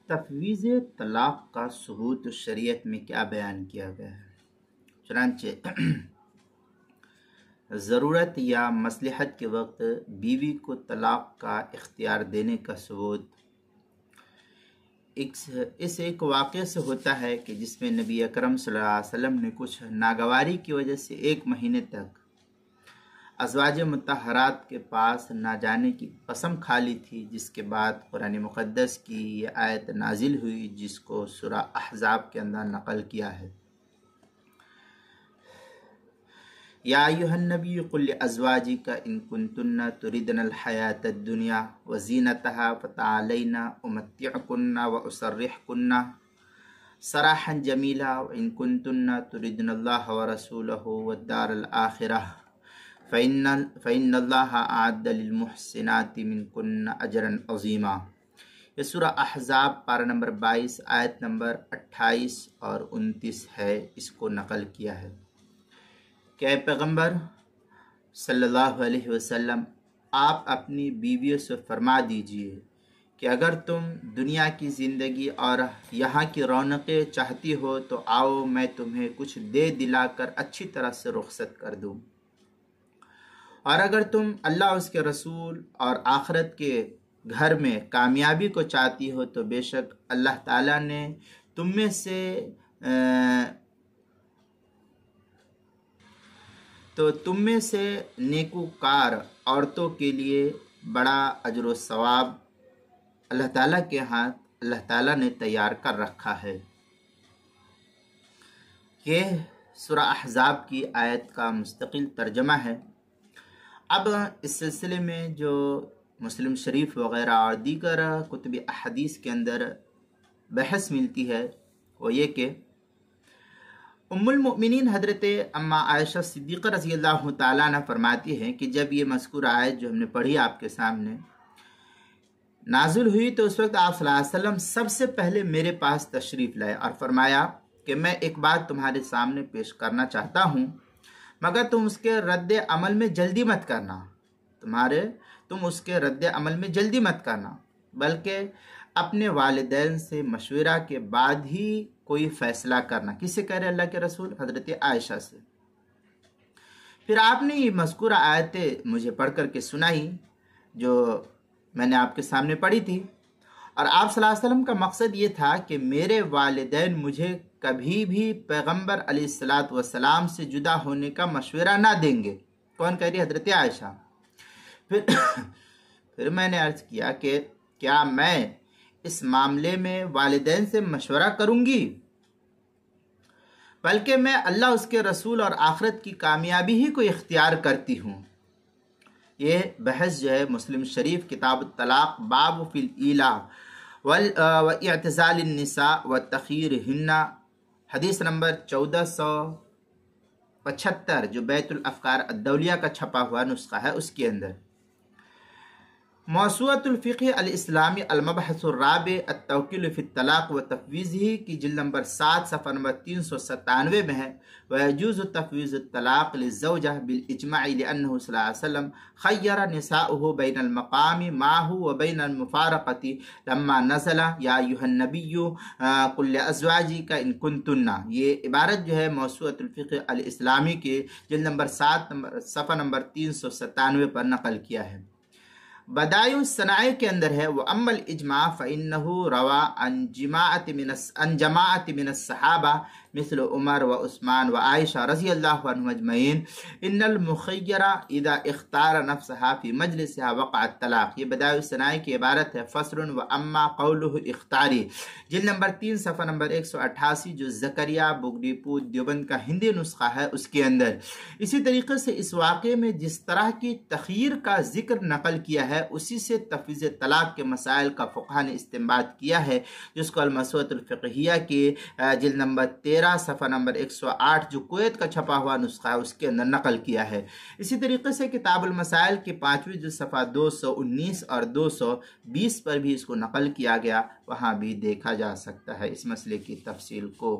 تفویض طلاق کا ثبوت شریعت میں کیا بیان کیا گیا ہے؟ چنانچہ ضرورت یا مصلحت کے وقت بیوی کو طلاق کا اختیار دینے کا ثبوت اس ایک واقعے سے ہوتا ہے کہ جس میں نبی اکرم صلی اللہ علیہ وسلم نے کچھ ناگواری کی وجہ سے 1 مہینے تک ازواج مطہرات کے پاس نہ جانے کی قسم کھا لی تھی، جس کے بعد قرآن مقدس کی یہ آیت نازل ہوئی جس کو سورہ احزاب کے اندر نقل کیا ہے۔ یا ایھا النبی قل لازواجک ان کنتن تردن الحیاۃ الدنیا وزینتها فتعالین امتعکن واسرحکن سراحا جمیلا وان کنتن تردن اللہ ورسولہ والدار الآخرہ فإن اللہ اعد للمحسنات منکن اجرا عظیما۔ یہ سورہ احزاب پارہ نمبر 22 آیت نمبر 28 اور 29 ہے، اس کو نقل کیا ہے کہ اے پیغمبر صلی اللہ علیہ وسلم، آپ اپنی بیویوں سے فرما دیجئے کہ اگر تم دنیا کی زندگی اور یہاں کی رونقیں چاہتی ہو تو آؤ میں تمہیں کچھ دے دلا کر اچھی طرح سے رخصت کر دوں، اور اگر تم اللہ اس کے رسول اور آخرت کے گھر میں کامیابی کو چاہتی ہو تو بے شک اللہ تعالیٰ نے تم میں سے نیکوکار عورتوں کے لیے بڑا اجر و ثواب اللہ تعالیٰ کے ہاتھ اللہ تعالیٰ نے تیار کر رکھا ہے۔ یہ سورہ احزاب کی آیت کا مستقل ترجمہ ہے۔ اب اس سلسلے میں جو مسلم شریف وغیرہ اور دیگر کتب احادیث کے اندر بحث ملتی ہے وہ یہ کہ ام المؤمنین حضرت اما عائشہ صدیقہ رضی اللہ تعالیٰ عنہ فرماتی ہیں کہ جب یہ مذکور آیت جو ہم نے پڑھی آپ کے سامنے نازل ہوئی تو اس وقت آپ صلی اللہ علیہ وسلم سب سے پہلے میرے پاس تشریف لائے اور فرمایا کہ میں ایک بات تمہارے سامنے پیش کرنا چاہتا ہوں، مگر تم اس کے رد عمل میں جلدی مت کرنا، تم اس کے رد عمل میں جلدی مت کرنا، بلکہ اپنے والدین سے مشورہ کے بعد ہی کوئی فیصلہ کرنا۔ کس سے کہہ رہے اللہ کے رسول؟ حضرت عائشہ سے۔ پھر آپ نے یہ مذکورہ آیتیں مجھے پڑھ کر کے سنائی جو میں نے آپ کے سامنے پڑھی تھی، اور آپ صلی اللہ علیہ وسلم کا مقصد یہ تھا کہ میرے والدین مجھے کبھی بھی پیغمبر علیہ الصلاۃ والسلام سے جدا ہونے کا مشورہ نہ دیں گے۔ کون کہہ رہی؟ حضرت عائشہ۔ پھر میں نے عرض کیا کہ کیا میں اس معاملے میں والدین سے مشورہ کروں گی؟ بلکہ میں اللہ اس کے رسول اور آخرت کی کامیابی ہی کو اختیار کرتی ہوں۔ یہ بحث جو ہے مسلم شریف کتاب الطلاق باب فی الایلاء واعتزال النساء وتخیرہن حدیث نمبر 1475 جو بیت الافکار الدولیہ کا چھپا ہوا نسخہ ہے اس کے اندر۔ موسوعۃ الفقہ الاسلامی المبحث الرابع التوکل فی الطلاق و تفویضہ کی جلد نمبر 7 صفحہ نمبر 397 میں ہے ويجوز تفويض الطلاق للزوجة بالإجماع لأنه صلى الله عليه وسلم خير نساؤه بين المقام معه وبين المفارقة لما نزل يا أيها النبي قل لأزواجك إن كنتن۔ یہ عبارت جو ہے موسوعۃ الفقہ الاسلامی کے جلد نمبر 7 صفحہ نمبر 397 پر نقل کیا ہے۔ بدائع الصنائع کے اندر ہے وَأَمَّا الْإِجْمَاعُ فَإِنَّهُ رَوَى عن جماعت من الصحابہ مثل عمر و عثمان و عائشہ رضی اللہ عنہم اجمعین ان المخیر اذا اختار نفسها فی مجلسها وقع الطلاق۔ یہ بدائع الصنائع کی عبارت ہے فصل وَأَمَّا قَوْلُهُ اختاری جلد نمبر 3 صفحہ نمبر 188 جو زکریا بگڈی پور دیوبند کا ہندی نسخہ ہے اس کے اندر۔ اسی طریقے سے اس واقعے میں جس طرح کی تخیر کا ذکر نقل کیا ہے اسی سے تفویض طلاق کے مسائل کا فقہ نے استنباط کیا ہے، جس کو الموسوعۃ الفقہیہ کے جلد نمبر 13 صفحہ نمبر 108 جو کویت کا چھپا ہوا نسخہ ہے اس کے اندر نقل کیا ہے۔ اسی طریقے سے کتاب المسائل کے 5ویں جلد صفحہ 219 اور 220 پر بھی اس کو نقل کیا گیا، وہاں بھی دیکھا جا سکتا ہے اس مسئلے کی تفصیل کو۔